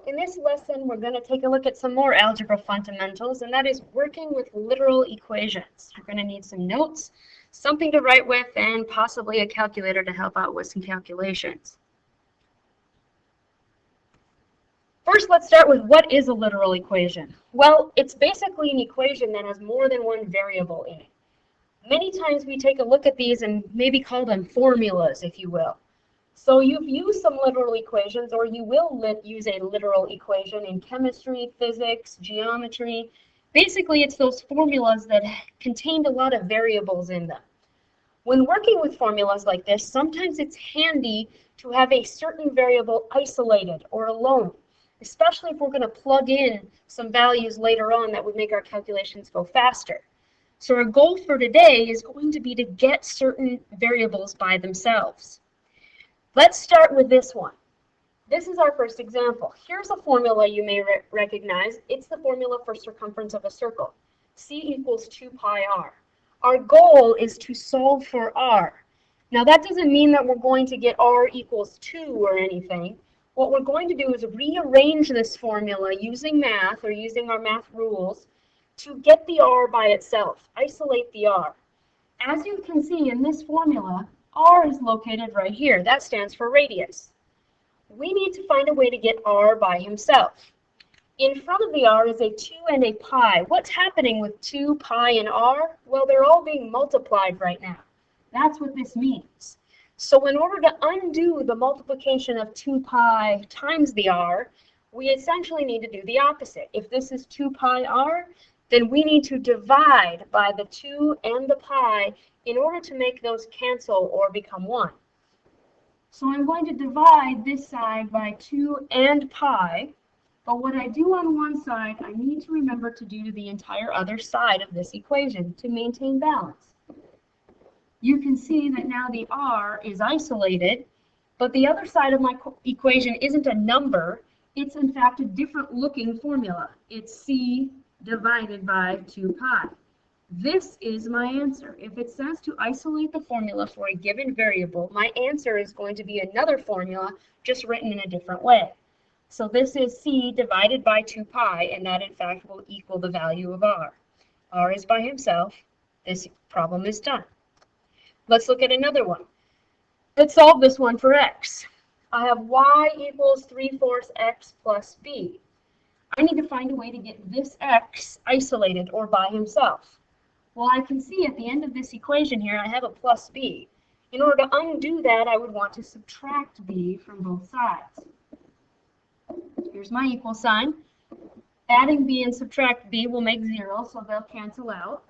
in this lesson, we're going to take a look at some more algebra fundamentals, and that is working with literal equations. You're going to need some notes, something to write with, and possibly a calculator to help out with some calculations. First, let's start with what is a literal equation? Well, it's basically an equation that has more than one variable in it. Many times we take a look at these and maybe call them formulas, if you will. So you've used some literal equations, or you will use a literal equation in chemistry, physics, geometry. Basically, it's those formulas that contained a lot of variables in them. When working with formulas like this, sometimes it's handy to have a certain variable isolated or alone, especially if we're going to plug in some values later on that would make our calculations go faster. So our goal for today is going to be to get certain variables by themselves. Let's start with this one. This is our first example. Here's a formula you may recognize. It's the formula for circumference of a circle. C equals 2 pi r. Our goal is to solve for r. Now that doesn't mean that we're going to get r equals 2 or anything. What we're going to do is rearrange this formula using math or using our math rules to get the r by itself, isolate the r. As you can see in this formula, r is located right here. That stands for radius. We need to find a way to get r by himself. In front of the r is a 2 and a pi. What's happening with 2, pi, and r? Well, they're all being multiplied right now. That's what this means. So in order to undo the multiplication of 2 pi times the r, we essentially need to do the opposite. If this is 2 pi r, then we need to divide by the 2 and the pi in order to make those cancel or become 1. So I'm going to divide this side by 2 and pi, but what I do on one side, I need to remember to do to the entire other side of this equation to maintain balance. You can see that now the r is isolated, but the other side of my equation isn't a number. It's in fact a different looking formula. It's c divided by 2 pi. This is my answer. If it says to isolate the formula for a given variable, my answer is going to be another formula, just written in a different way. So this is c divided by 2 pi, and that in fact will equal the value of r. R is by himself. This problem is done. Let's look at another one. Let's solve this one for x. I have y equals 3/4 x plus b. I need to find a way to get this x isolated or by himself. Well, I can see at the end of this equation here, I have a plus b. In order to undo that, I would want to subtract b from both sides. Here's my equal sign. Adding b and subtract b will make 0, so they'll cancel out.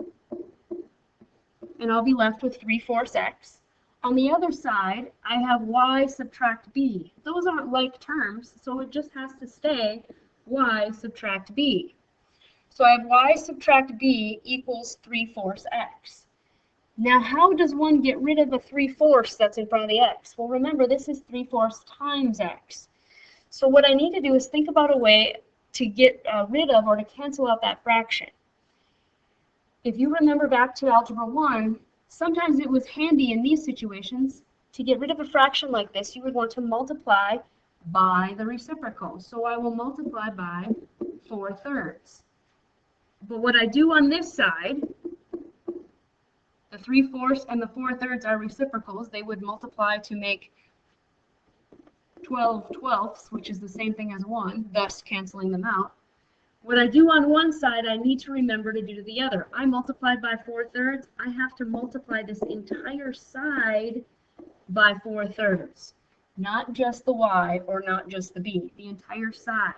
And I'll be left with 3/4 x. On the other side, I have y subtract b. Those aren't like terms, so it just has to stay y subtract b. So I have y subtract b equals 3/4 x. Now how does one get rid of the 3/4 that's in front of the x? Well, remember, this is 3/4 times x. So what I need to do is think about a way to get rid of or to cancel out that fraction. If you remember back to Algebra 1, sometimes it was handy in these situations to get rid of a fraction like this, you would want to multiply by the reciprocal. So I will multiply by 4/3. But what I do on this side, the 3/4 and the 4/3 are reciprocals. They would multiply to make 12/12, which is the same thing as 1, thus canceling them out. What I do on one side, I need to remember to do to the other. I multiplied by 4/3. I have to multiply this entire side by 4/3. Not just the y or not just the b, the entire side.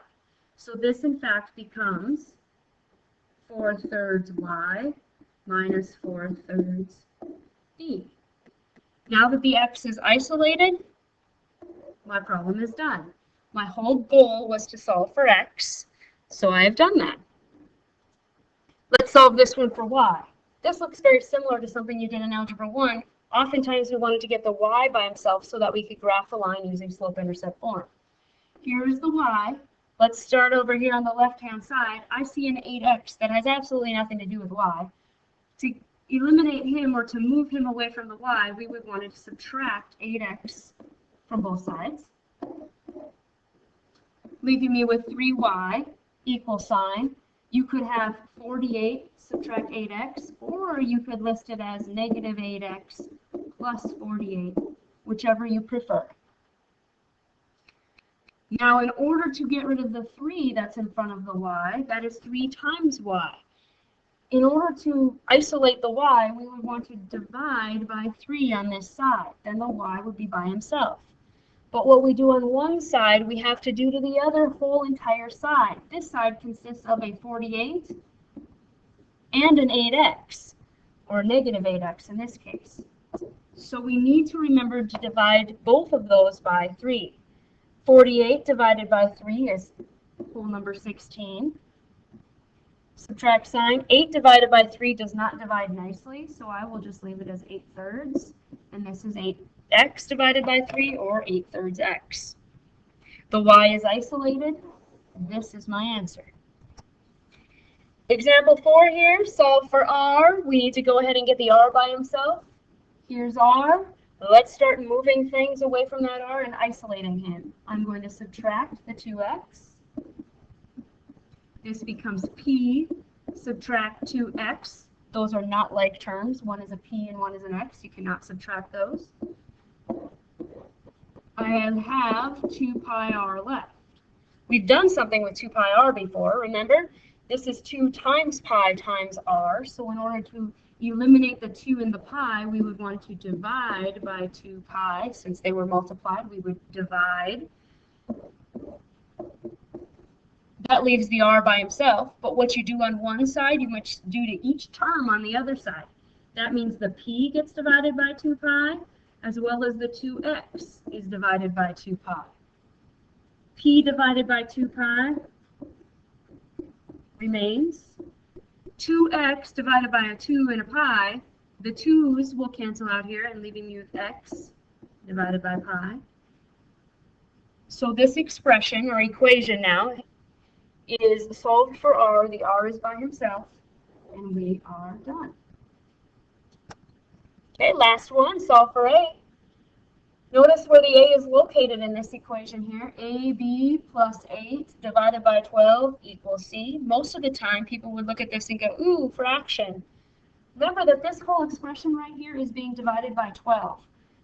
So this in fact becomes 4/3 y minus 4/3 b. Now that the x is isolated, my problem is done. My whole goal was to solve for x, so I have done that. Let's solve this one for y. This looks very similar to something you did in Algebra 1. Oftentimes we wanted to get the y by himself so that we could graph a line using slope-intercept form. Here's the y. Let's start over here on the left-hand side. I see an 8x that has absolutely nothing to do with y. To eliminate him or to move him away from the y, we would want to subtract 8x from both sides. leaving me with 3y equal sign. You could have 48 subtract 8x, or you could list it as negative 8x plus 48, whichever you prefer. Now, in order to get rid of the 3 that's in front of the y, that is 3 times y. In order to isolate the y, we would want to divide by 3 on this side. Then the y would be by himself. But what we do on one side, we have to do to the other whole entire side. This side consists of a 48 and an 8x, or negative 8x in this case. So we need to remember to divide both of those by 3. 48 divided by 3 is whole number 16. Subtract sign. 8 divided by 3 does not divide nicely, so I will just leave it as 8/3. And this is 8x divided by 3, or 8/3 x. The y is isolated. This is my answer. Example 4 here, solve for r. We need to go ahead and get the r by himself. Here's r. Let's start moving things away from that r and isolating him. I'm going to subtract the 2x. This becomes p, subtract 2x. Those are not like terms. One is a p and one is an x. You cannot subtract those. I have 2 pi r left. We've done something with 2 pi r before, remember? This is 2 times pi times r, so in order to eliminate the 2 in the pi, we would want to divide by 2 pi. Since they were multiplied, we would divide. That leaves the r by himself, but what you do on one side, you must do to each term on the other side. That means the p gets divided by 2 pi, as well as the 2x is divided by 2 pi. P divided by 2 pi remains. 2x divided by a 2 and a pi, the 2's will cancel out here and leaving me with x divided by pi. So this expression or equation now is solved for r. The r is by himself, and we are done. Okay, last one, solve for a. Notice where the a is located in this equation here. ab plus 8 divided by 12 equals c. Most of the time, people would look at this and go, ooh, fraction. Remember that this whole expression right here is being divided by 12.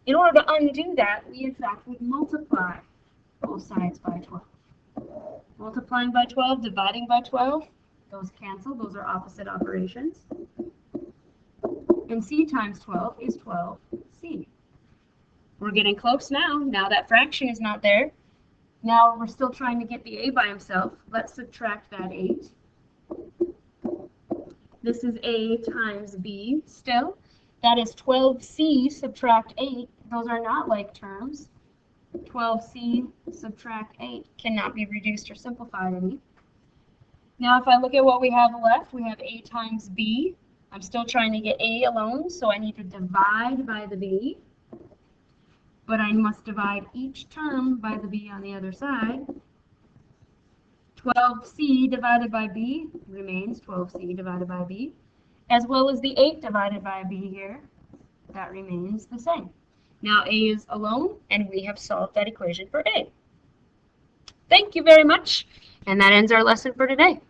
In order to undo that, we in fact would multiply both sides by 12. Multiplying by 12, dividing by 12, those cancel. Those are opposite operations. And c times 12 is 12c. We're getting close now. Now that fraction is not there. Now we're still trying to get the a by himself. Let's subtract that 8. This is a times b still. That is 12c subtract 8. Those are not like terms. 12c subtract 8 cannot be reduced or simplified any. Now if I look at what we have left, we have a times b. I'm still trying to get a alone, so I need to divide by the b. But I must divide each term by the b on the other side. 12c divided by b remains 12c divided by b, as well as the 8 divided by b here. That remains the same. Now a is alone, and we have solved that equation for a. Thank you very much, and that ends our lesson for today.